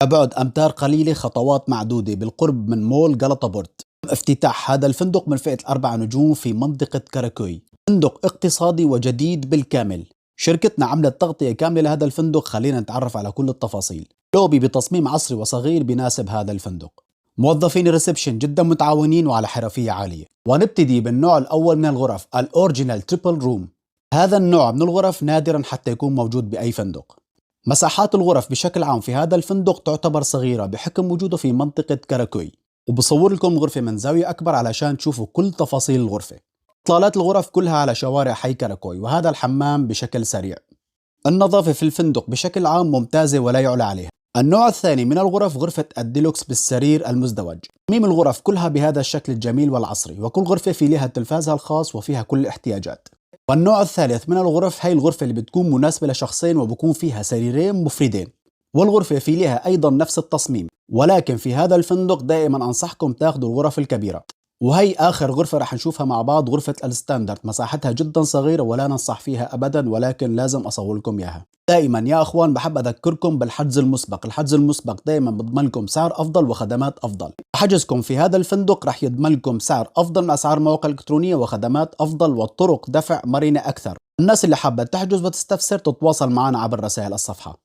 أبعد أمتار قليلة خطوات معدودة بالقرب من مول غلطة. افتتاح هذا الفندق من فئة ال4 نجوم في منطقة كاراكوي، فندق اقتصادي وجديد بالكامل. شركتنا عملت تغطية كاملة لهذا الفندق، خلينا نتعرف على كل التفاصيل. لوبي بتصميم عصري وصغير بيناسب هذا الفندق. موظفين الريسبشن جدا متعاونين وعلى حرفية عالية. ونبتدي بالنوع الأول من الغرف، الأوريجينال تريبل روم. هذا النوع من الغرف نادرا حتى يكون موجود بأي فندق. مساحات الغرف بشكل عام في هذا الفندق تعتبر صغيرة بحكم وجوده في منطقة كاراكوي، وبصور لكم الغرفة من زاوية أكبر علشان تشوفوا كل تفاصيل الغرفة. إطلالات الغرف كلها على شوارع حي كاراكوي، وهذا الحمام بشكل سريع. النظافة في الفندق بشكل عام ممتازة ولا يعلى عليها. النوع الثاني من الغرف غرفة الديلوكس بالسرير المزدوج. تصميم الغرف كلها بهذا الشكل الجميل والعصري، وكل غرفة في لها تلفازها الخاص وفيها كل الاحتياجات. والنوع الثالث من الغرف هي الغرفة اللي بتكون مناسبة لشخصين وبكون فيها سريرين مفردين، والغرفة في لها أيضا نفس التصميم. ولكن في هذا الفندق دائما أنصحكم تاخذوا الغرف الكبيرة. وهي آخر غرفة رح نشوفها مع بعض، غرفة الستاندرد. مساحتها جدا صغيرة ولا ننصح فيها أبدا، ولكن لازم أصور لكم إياها. دائما يا أخوان بحب أذكركم بالحجز المسبق. الحجز المسبق دائما بضمن لكم سعر أفضل وخدمات أفضل. حجزكم في هذا الفندق رح يضمن لكم سعر أفضل من أسعار المواقع الإلكترونية وخدمات أفضل وطرق دفع مرنة أكثر. الناس اللي حابة تحجز وتستفسر تتواصل معنا عبر رسائل الصفحة.